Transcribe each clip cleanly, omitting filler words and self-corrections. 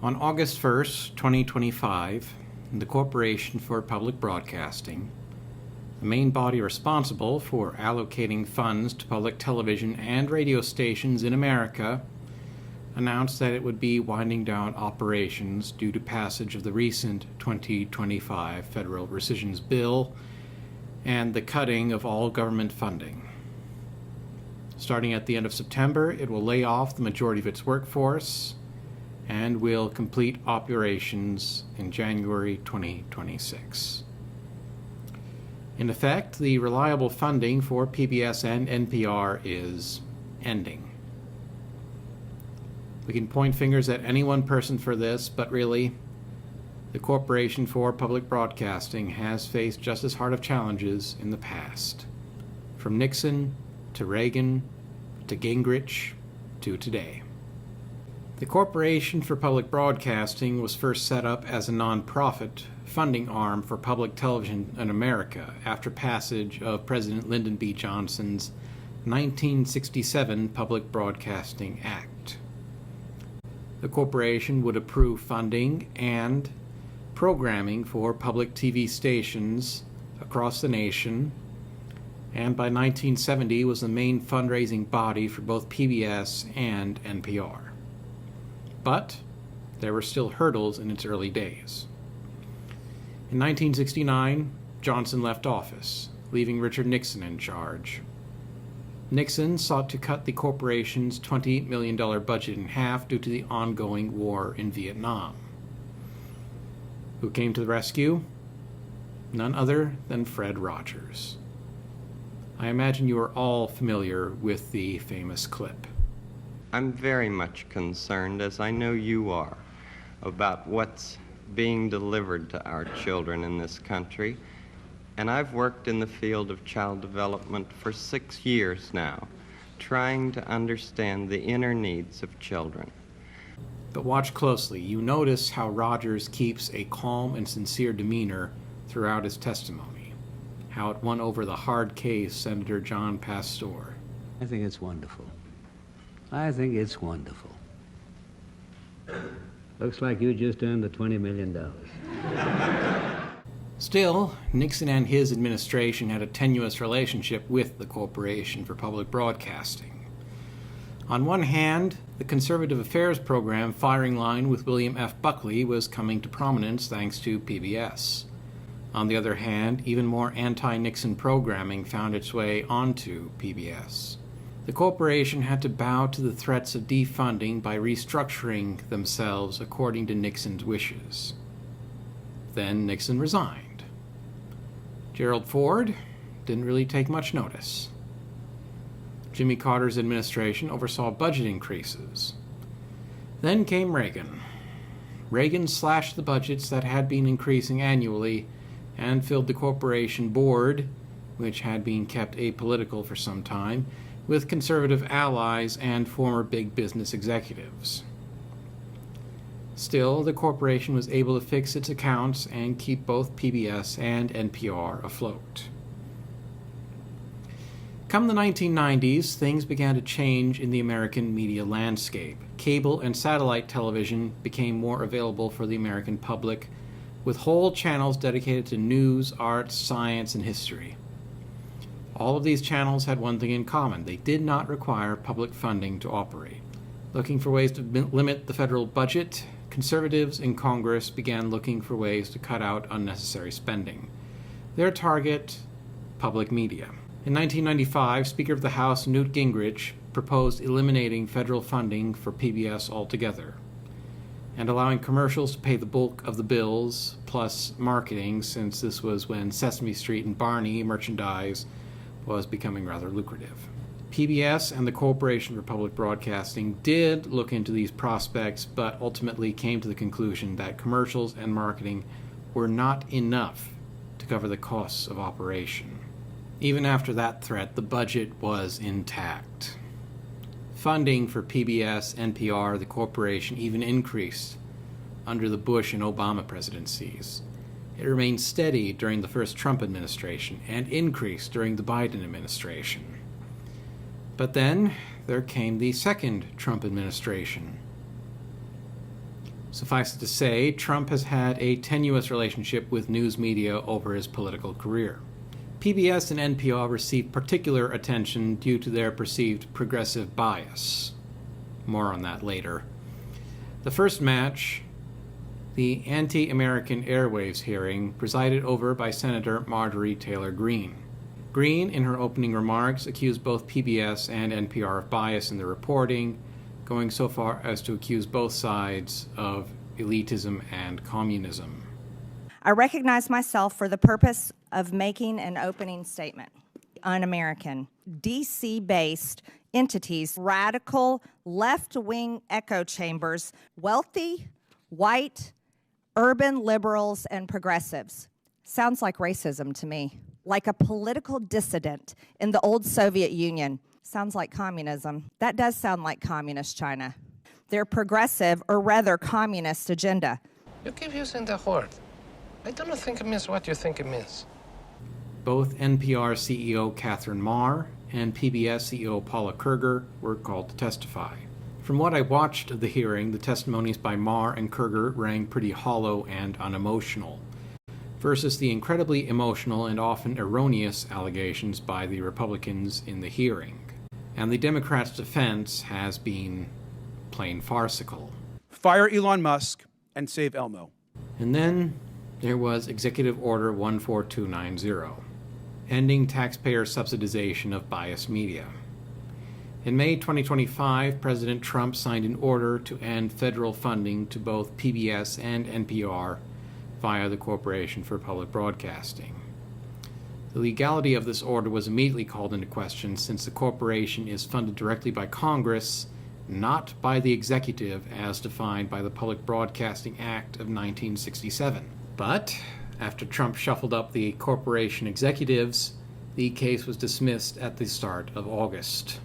On August 1st, 2025, the Corporation for Public Broadcasting, the main body responsible for allocating funds to public television and radio stations in America, announced that it would be winding down operations due to passage of the recent 2025 Federal Rescissions Bill and the cutting of all government funding. Starting at the end of September, it will lay off the majority of its workforce and will complete operations in January 2026. In effect, the reliable funding for PBS and NPR is ending. We can point fingers at any one person for this, but really, the Corporation for Public Broadcasting has faced just as hard of challenges in the past. From Nixon to Reagan to Gingrich to today. The Corporation for Public Broadcasting was first set up as a nonprofit funding arm for public television in America after passage of President Lyndon B. Johnson's 1967 Public Broadcasting Act. The corporation would approve funding and programming for public TV stations across the nation, and by 1970 was the main fundraising body for both PBS and NPR. But there were still hurdles in its early days. In 1969, Johnson left office, leaving Richard Nixon in charge. Nixon sought to cut the corporation's $28 million budget in half due to the ongoing war in Vietnam. Who came to the rescue? None other than Fred Rogers. I imagine you are all familiar with the famous clip. I'm very much concerned, as I know you are, about what's being delivered to our children in this country. And I've worked in the field of child development for 6 years now, trying to understand the inner needs of children. But watch closely. You notice how Rogers keeps a calm and sincere demeanor throughout his testimony, how it won over the hard-case Senator John Pastor. I think it's wonderful. I think it's wonderful. Looks like you just earned the $20 million. Still, Nixon and his administration had a tenuous relationship with the Corporation for Public Broadcasting. On one hand, the conservative affairs program Firing Line with William F. Buckley was coming to prominence thanks to PBS. On the other hand, even more anti-Nixon programming found its way onto PBS. The corporation had to bow to the threats of defunding by restructuring themselves according to Nixon's wishes. Then Nixon resigned. Gerald Ford didn't really take much notice. Jimmy Carter's administration oversaw budget increases. Then came Reagan. Reagan slashed the budgets that had been increasing annually and filled the corporation board, which had been kept apolitical for some time, with conservative allies and former big business executives. Still, the corporation was able to fix its accounts and keep both PBS and NPR afloat. Come the 1990s, things began to change in the American media landscape. Cable and satellite television became more available for the American public, with whole channels dedicated to news, arts, science, and history. All of these channels had one thing in common. They did not require public funding to operate. Looking for ways to limit the federal budget, conservatives in Congress began looking for ways to cut out unnecessary spending. Their target, public media. In 1995, Speaker of the House Newt Gingrich proposed eliminating federal funding for PBS altogether and allowing commercials to pay the bulk of the bills, plus marketing, since this was when Sesame Street and Barney merchandise was becoming rather lucrative. PBS and the Corporation for Public Broadcasting did look into these prospects, but ultimately came to the conclusion that commercials and marketing were not enough to cover the costs of operation. Even after that threat, the budget was intact. Funding for PBS, NPR, the corporation even increased under the Bush and Obama presidencies. It remained steady during the first Trump administration and increased during the Biden administration. But then there came the second Trump administration. Suffice it to say, Trump has had a tenuous relationship with news media over his political career. PBS and NPR received particular attention due to their perceived progressive bias. More on that later. The first match, the anti-American airwaves hearing, presided over by Senator Marjorie Taylor Greene. Greene, in her opening remarks, accused both PBS and NPR of bias in their reporting, going so far as to accuse both sides of elitism and communism. I recognize myself for the purpose of making an opening statement. Un-American, DC-based entities, radical, left-wing echo chambers, wealthy, white, urban liberals, and progressives. Sounds like racism to me. Like a political dissident in the old Soviet Union. Sounds like communism. That does sound like communist China. Their progressive, or rather communist agenda. You keep using the word. I don't think it means what you think it means. Both NPR CEO Catherine Marr and PBS CEO Paula Kerger were called to testify. From what I watched of the hearing, the testimonies by Marr and Kerger rang pretty hollow and unemotional, versus the incredibly emotional and often erroneous allegations by the Republicans in the hearing. And the Democrats' defense has been plain farcical. Fire Elon Musk and save Elmo. And then there was Executive Order 14290, ending taxpayer subsidization of biased media. In May 2025, President Trump signed an order to end federal funding to both PBS and NPR via the Corporation for Public Broadcasting. The legality of this order was immediately called into question since the corporation is funded directly by Congress, not by the executive as defined by the Public Broadcasting Act of 1967. But after Trump shuffled up the corporation executives, the case was dismissed at the start of August.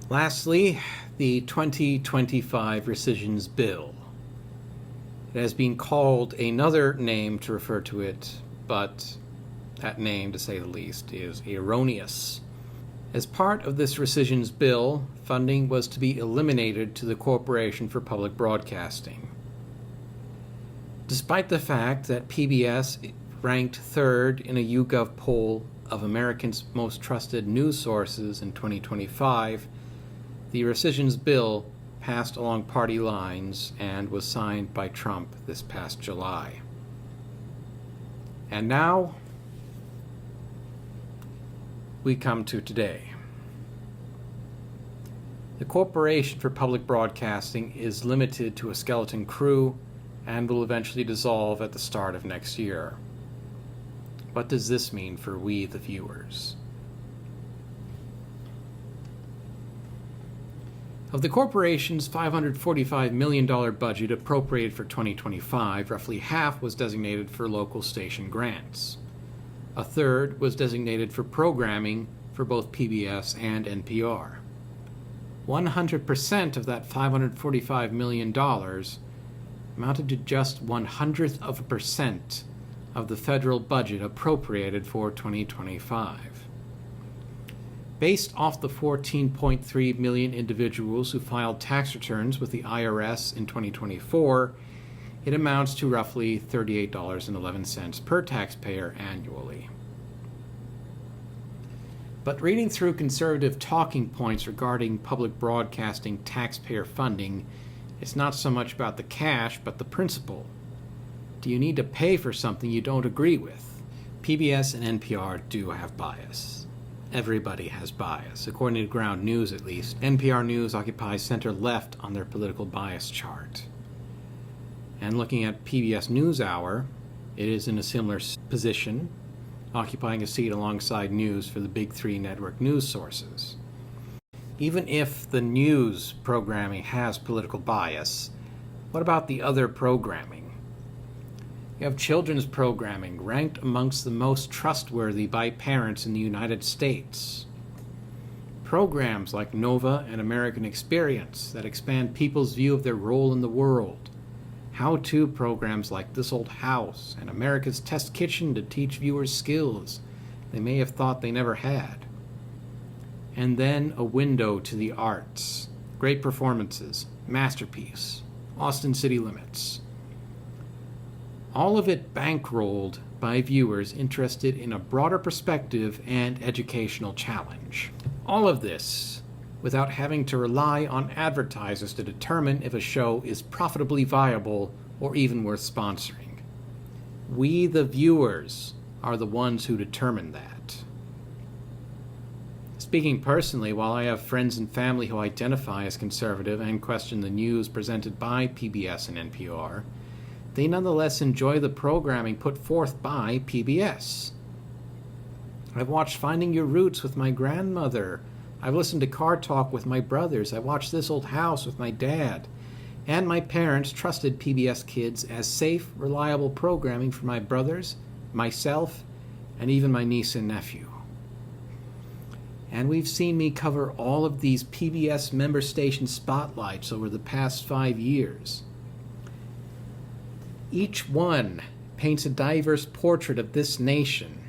Lastly, the 2025 rescissions bill. It has been called another name to refer to it, but that name, to say the least, is erroneous. As part of this rescissions bill, funding was to be eliminated to the Corporation for Public Broadcasting. Despite the fact that PBS ranked third in a YouGov poll of Americans' most trusted news sources in 2025, the rescissions bill passed along party lines and was signed by Trump this past July. And now, we come to today. The Corporation for Public Broadcasting is limited to a skeleton crew and will eventually dissolve at the start of next year. What does this mean for we, the viewers? Of the corporation's $545 million budget appropriated for 2025, roughly half was designated for local station grants. A third was designated for programming for both PBS and NPR. 100% of that $545 million amounted to just 0.01% of the federal budget appropriated for 2025. Based off the 14.3 million individuals who filed tax returns with the IRS in 2024, it amounts to roughly $38.11 per taxpayer annually. But reading through conservative talking points regarding public broadcasting taxpayer funding, it's not so much about the cash, but the principle. Do you need to pay for something you don't agree with? PBS and NPR do have bias. Everybody has bias. According to Ground News, at least, NPR News occupies center-left on their political bias chart. And looking at PBS NewsHour, it is in a similar position, occupying a seat alongside news for the big three network news sources. Even if the news programming has political bias, what about the other programming? You have children's programming ranked amongst the most trustworthy by parents in the United States. Programs like Nova and American Experience that expand people's view of their role in the world. How-to programs like This Old House and America's Test Kitchen to teach viewers skills they may have thought they never had. And then a window to the arts. Great performances, Masterpiece, Austin City Limits, All of it bankrolled by viewers interested in a broader perspective and educational challenge. All of this without having to rely on advertisers to determine if a show is profitably viable or even worth sponsoring. We, the viewers, are the ones who determine that. Speaking personally, while I have friends and family who identify as conservative and question the news presented by PBS and NPR, they nonetheless enjoy the programming put forth by PBS. I've watched Finding Your Roots with my grandmother. I've listened to Car Talk with my brothers. I watched This Old House with my dad. And my parents trusted PBS Kids as safe, reliable programming for my brothers, myself, and even my niece and nephew. And we've seen me cover all of these PBS member station spotlights over the past 5 years. Each one paints a diverse portrait of this nation,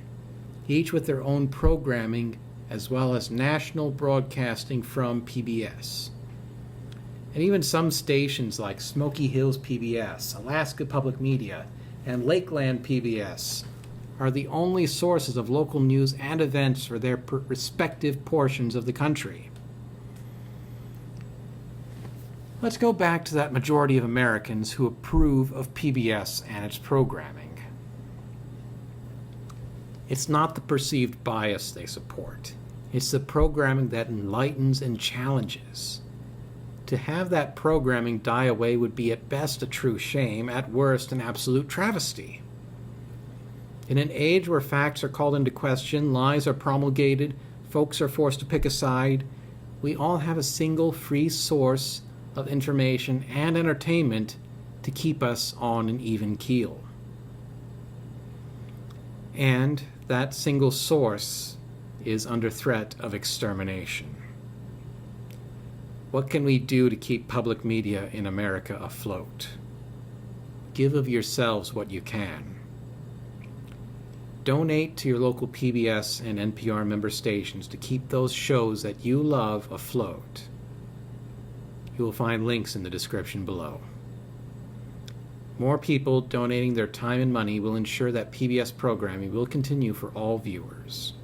each with their own programming as well as national broadcasting from PBS. And even some stations like Smoky Hills PBS, Alaska Public Media, and Lakeland PBS are the only sources of local news and events for their respective portions of the country. Let's go back to that majority of Americans who approve of PBS and its programming. It's not the perceived bias they support. It's the programming that enlightens and challenges. To have that programming die away would be at best a true shame, at worst an absolute travesty. In an age where facts are called into question, lies are promulgated, folks are forced to pick a side, we all have a single free source of information and entertainment to keep us on an even keel. And that single source is under threat of extermination. What can we do to keep public media in America afloat? Give of yourselves what you can. Donate to your local PBS and NPR member stations to keep those shows that you love afloat. You will find links in the description below. More people donating their time and money will ensure that PBS programming will continue for all viewers.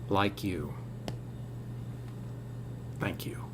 Like you. Thank you.